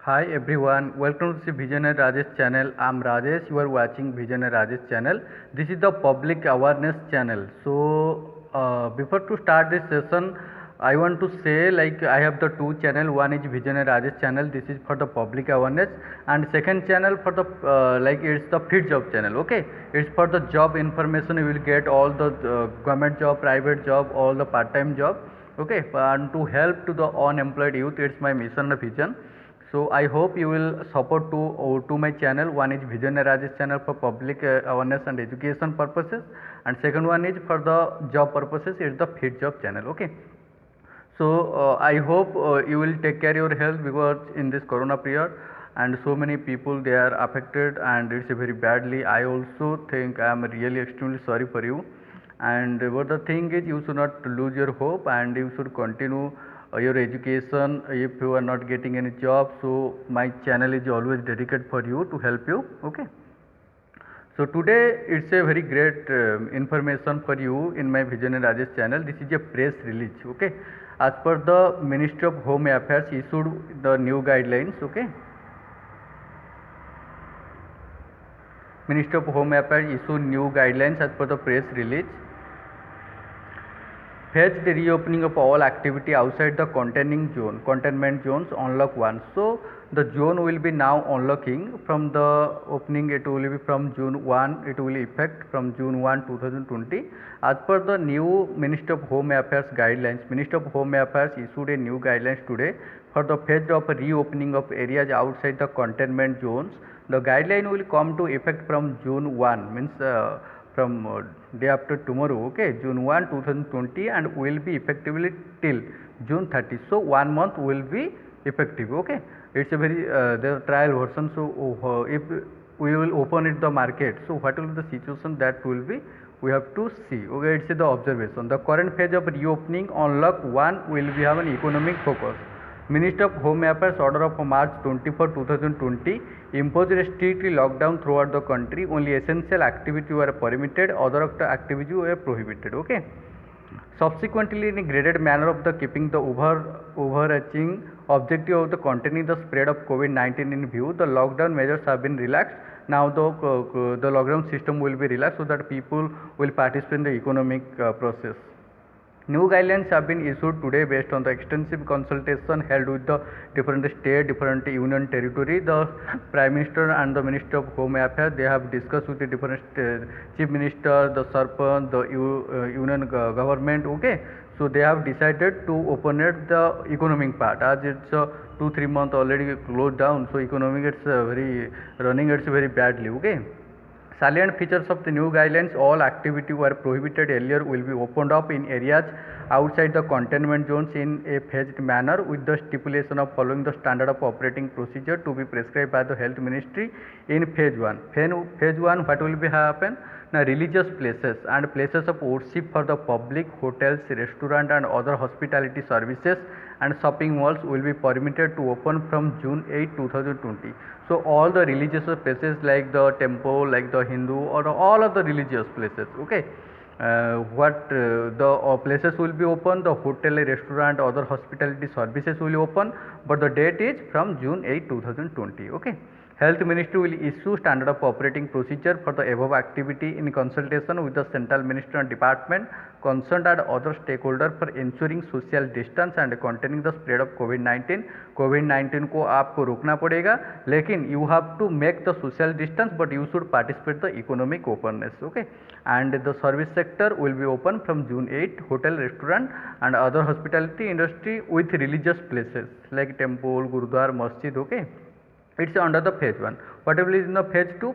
Hi everyone, welcome to the Visionary Rajesh channel. I'm Rajesh. You are watching Visionary Rajesh channel. This is the public awareness channel. Before to start this session, I want to say like I have the two channel. One is Visionary Rajesh channel. This is for the public awareness, and second channel for the like it's the fit job channel. Okay, it's for the job information. You will get all the government job, private job, all the part-time job. Okay, and to help to the unemployed youth, it's my mission and vision. So I hope you will support to my channel. One is Visionary Rajesh channel for public awareness and education purposes, and second one is for the job purposes. It's the Fit Job channel. Okay. I hope you will take care of your health because in this Corona period, and so many people they are affected and it's very badly. I also think I am really extremely sorry for you. And but the thing is, you should not lose your hope and you should continue your education if you are not getting any job. So my channel is always dedicated for you to help you. Okay. So today it's a very great information for you in my Visionary Rajesh channel. This is a press release. Okay. As per the Ministry of Home Affairs issued the new guidelines. Okay. Ministry of Home Affairs issued new guidelines as per the press release. Phased reopening of all activity outside the containment zones unlock 1. So the zone will be now unlocking from the opening. It will be from June 1, it will effect from June 1 2020. As per the new Ministry of Home Affairs guidelines, Ministry of Home Affairs issued a new guidelines today for the phase of reopening of areas outside the containment zones. The guideline will come to effect from June 1, means from day after tomorrow. Okay, June 1 2020, and will be effectively till June 30. So 1 month will be effective. Okay, it's a very the trial version. So if we will open it the market, so what will be the situation that will be, we have to see. Okay, it's the observation. The current phase of reopening unlock 1 will be have an economic focus. Minister of Home Affairs order of March 24, 2020 imposed a strict lockdown throughout the country. Only essential activities were permitted, other activities were prohibited. Okay. Subsequently, in a graded manner of the keeping the overarching objective of the containing the spread of COVID-19 in view, the lockdown measures have been relaxed. Now the lockdown system will be relaxed so that people will participate in the economic process. New guidelines have been issued today based on the extensive consultation held with the different state, different union territory. The Prime Minister and the Minister of Home Affairs, they have discussed with the different Chief Minister, the Sarpanch, the union government. Okay, so they have decided to open it the economic part, as it's 2-3 months already closed down. So economic it's very running, it's very badly. Okay. Salient features of the new guidelines: all activity were prohibited earlier will be opened up in areas outside the containment zones in a phased manner, with the stipulation of following the standard of operating procedure to be prescribed by the Health Ministry in phase 1. Phase 1, what will be happen? Now, religious places and places of worship for the public, hotels, restaurant and other hospitality services and shopping malls will be permitted to open from June 8, 2020. So all the religious places like the temple, like the Hindu, or all of the religious places. Okay. The places will be open, the hotel, restaurant, other hospitality services will be open, but the date is from June 8, 2020. Okay. Health Ministry will issue standard of operating procedure for the above activity in consultation with the central ministry and department concerned and other stakeholders for ensuring social distance and containing the spread of COVID-19. COVID-19 को आपको रोकना पड़ेगा, लेकिन you have to make the social distance, but you should participate the economic openness. Okay, and the service sector will be open from June 8. Hotel, restaurant and other hospitality industry with religious places like temple, gurudwara, masjid. Okay. It's under the phase 1. Whatever is in the phase 2,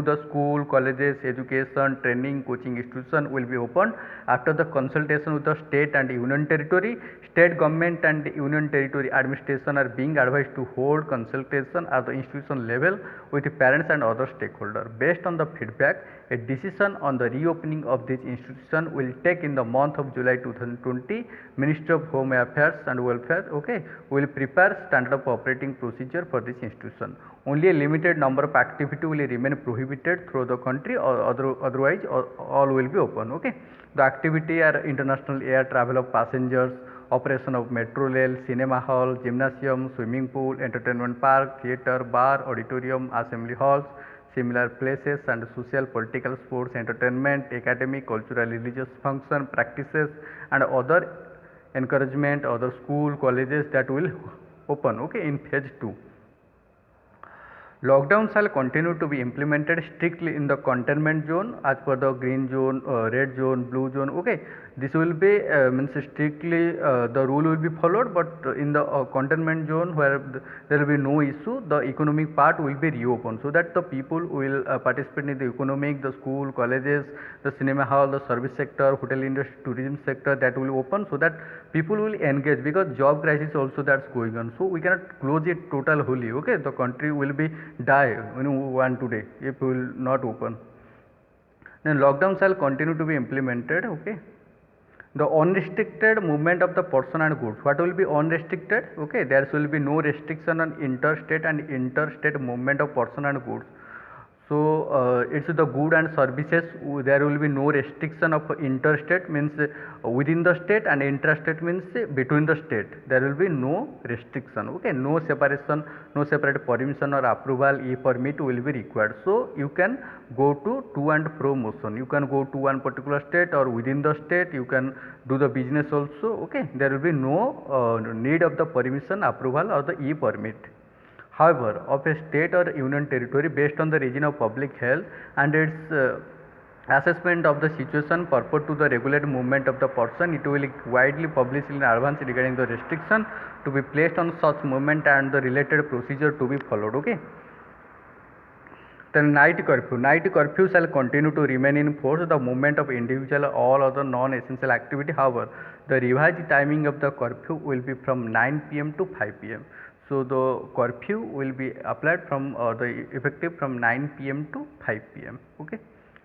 the school, colleges, education, training, coaching institution will be opened after the consultation with the state and union territory. State government and union territory administration are being advised to hold consultation at the institution level with the parents and other stakeholders. Based on the feedback, a decision on the reopening of this institution will take in the month of July 2020. Ministry of Home Affairs and Welfare, okay, will prepare standard of operating procedure for this institution. Only a limited number of activity will remain prohibited through the country, or otherwise all will be open. Okay, the activity are international air travel of passengers, operation of metro rail, cinema hall, gymnasium, swimming pool, entertainment park, theatre, bar, auditorium, assembly halls, similar places, and social, political, sports, entertainment, academic, cultural, religious function, practices, and other encouragement, other school, colleges that will open, okay, in phase 2. Lockdown shall continue to be implemented strictly in the containment zone as per the green zone, red zone, blue zone. Okay, this will be means strictly the rule will be followed, but in the containment zone where there will be no issue, the economic part will be reopened so that the people will participate in the economic, the school, colleges, the cinema hall, the service sector, hotel industry, tourism sector that will open so that people will engage because job crisis also that's going on. So we cannot close it total wholly. Okay, the country will be die one today if we will not open. Then lockdown shall continue to be implemented. Okay, the unrestricted movement of the person and goods. What will be unrestricted? Okay, there will be no restriction on interstate and interstate movement of person and goods. So it's the good and services, there will be no restriction of interstate means within the state, and intrastate means between the state, there will be no restriction. Okay, no separation, no separate permission or approval, e-permit will be required. So you can go to and fro motion, you can go to one particular state or within the state, you can do the business also. Okay, there will be no need of the permission, approval or the e-permit. However, of a state or union territory based on the region of public health and its assessment of the situation purport to the regulated movement of the person, it will widely publish in advance regarding the restriction to be placed on such movement and the related procedure to be followed. Okay. Then night curfew. Night curfew shall continue to remain in force the movement of individual or all other non-essential activity. However, the revised timing of the curfew will be from 9 p.m. to 5 p.m. So the curfew will be applied from the effective from 9 p.m. to 5 p.m. Okay,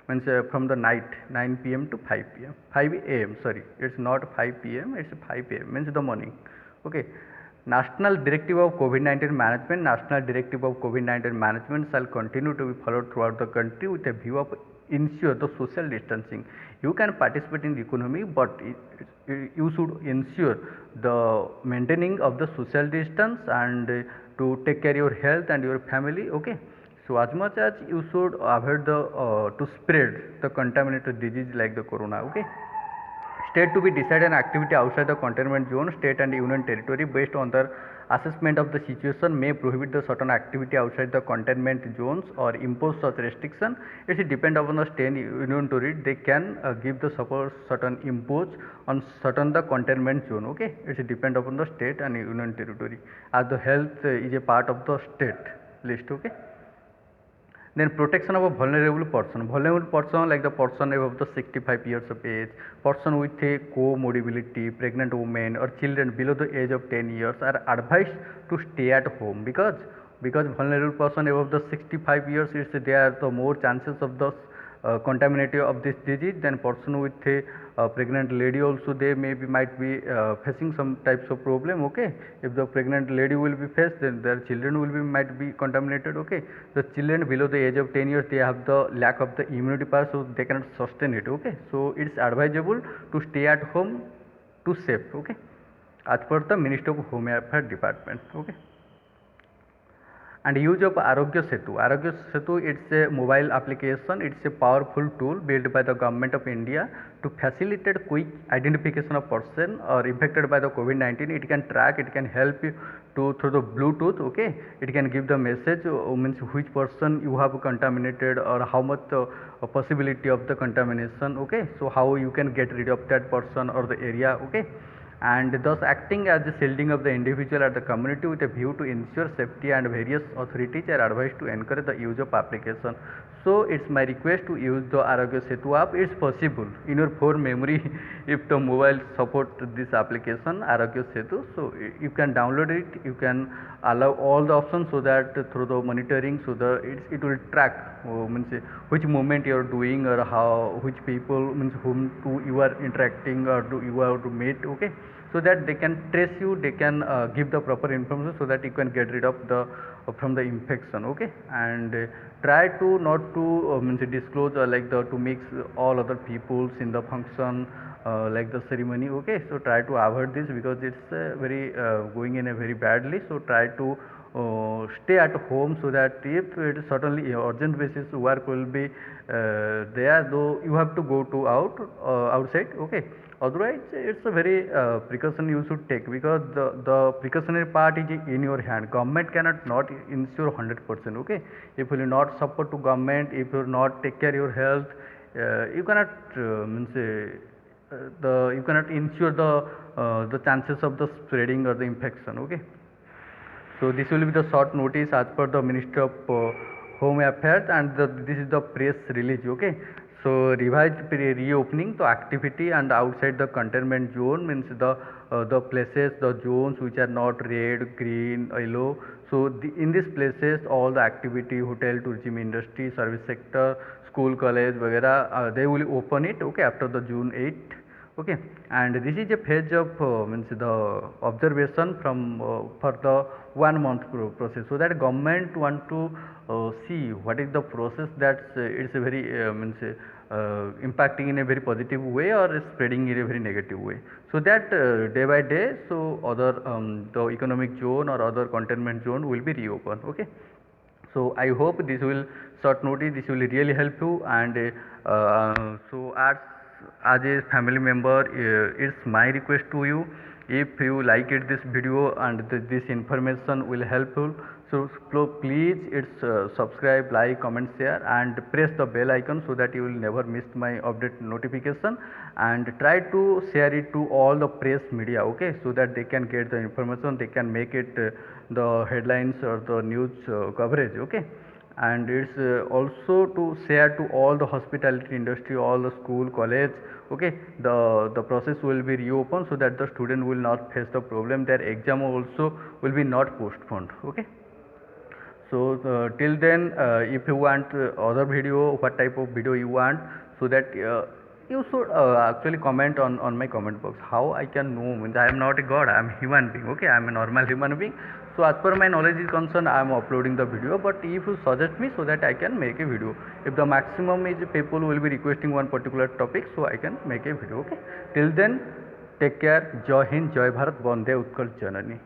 means from the night 9 p.m. to 5 p.m. 5 a.m. Sorry, it's not 5 p.m. It's 5 a.m. means the morning. Okay. National Directive of COVID-19 Management. National Directive of COVID-19 Management shall continue to be followed throughout the country with a view of ensure the social distancing. You can participate in the economy, but you should ensure the maintaining of the social distance and to take care of your health and your family. Okay, so as much as you should avoid the to spread the contaminated disease like the corona. Okay, state to be decided an activity outside the containment zone. State and union territory based on their assessment of the situation may prohibit the certain activity outside the containment zones or impose such restriction. It depends upon the state union territory. They can give the support certain impose on certain the containment zone. Okay, it depends upon the state and union territory as the health is a part of the state list. Okay. Then protection of a vulnerable person. Vulnerable person like the person above the 65 years of age, person with a comorbidity, pregnant women or children below the age of 10 years are advised to stay at home because vulnerable person above the 65 years is there are the more chances of the contaminated of this disease than person with a pregnant lady also they might be facing some types of problem. Okay, if the pregnant lady will be faced, then their children will be might be contaminated. Okay, the children below the age of 10 years they have the lack of the immunity power, so they cannot sustain it. Okay, so it's advisable to stay at home to save. Okay, as per the Ministry of Home Affairs Department. Okay. And use of Arogya Setu. Arogya Setu, it's a mobile application. It's a powerful tool built by the government of India to facilitate quick identification of person or infected by the COVID-19. It can track, it can help you to through the Bluetooth. Okay, it can give the message means which person you have contaminated or how much possibility of the contamination. Okay, so how you can get rid of that person or the area. Okay, and thus acting as the shielding of the individual or the community with a view to ensure safety, and various authorities are advised to encourage the use of application. So it's my request to use the Arogya Setu app. It's possible in your phone memory if the mobile support this application Arogya Setu. So you can download it, you can allow all the options so that through the monitoring, so it will track means which movement you are doing or how which people means whom to you are interacting or do you are to meet. Okay, so that they can trace you, they can give the proper information so that you can get rid of the from the infection. Okay, and try to not to means disclose like the to mix all other peoples in the function like the ceremony. Okay, so try to avoid this because it's very going in a very badly. So try to stay at home, so that if it is certainly urgent basis work will be there, though you have to go to outside. Okay, otherwise it's a very precaution you should take, because the precautionary part is in your hand. Government cannot not ensure 100%. Okay, if you will not support to government, if you will not take care your health, you cannot means you cannot ensure the chances of the spreading or the infection. Okay, so this will be the short notice as per the Ministry of Home Affairs, and this is the press release. Okay, so revised reopening the activity and outside the containment zone means the places, the zones which are not red, green, yellow. So in these places all the activity, hotel, tourism industry, service sector, school, college, वगैरह they will open it. Okay, after the June 8th. Okay, and this is a phase of means the observation from for the 1 month process, so that government want to see what is the process that it's a very means impacting in a very positive way or spreading in a very negative way, so that day by day, so other the economic zone or other containment zone will be reopened. Okay, so I hope this will short notice, this will really help you. And so as a family member, it's my request to you, if you like it this video and this information will helpful, so please it's subscribe, like, comment, share, and press the bell icon, so that you will never miss my update notification, and try to share it to all the press media. Okay, so that they can get the information, they can make it the headlines or the news coverage. Okay, and it's also to share to all the hospitality industry, all the school, college. Okay, the process will be reopened, so that the student will not face the problem, their exam also will be not postponed. Okay, so till then if you want other video, what type of video you want, so that you should actually comment on my comment box. How I can know, means I am not a god, I am human being. Okay, I am a normal human being, so as per my knowledge is concerned, I am uploading the video. But if you suggest me, so that I can make a video, if the maximum is people will be requesting one particular topic, so I can make a video. Okay, till then take care. Jai Hind, Jai Bharat, Vande Utkal Janani.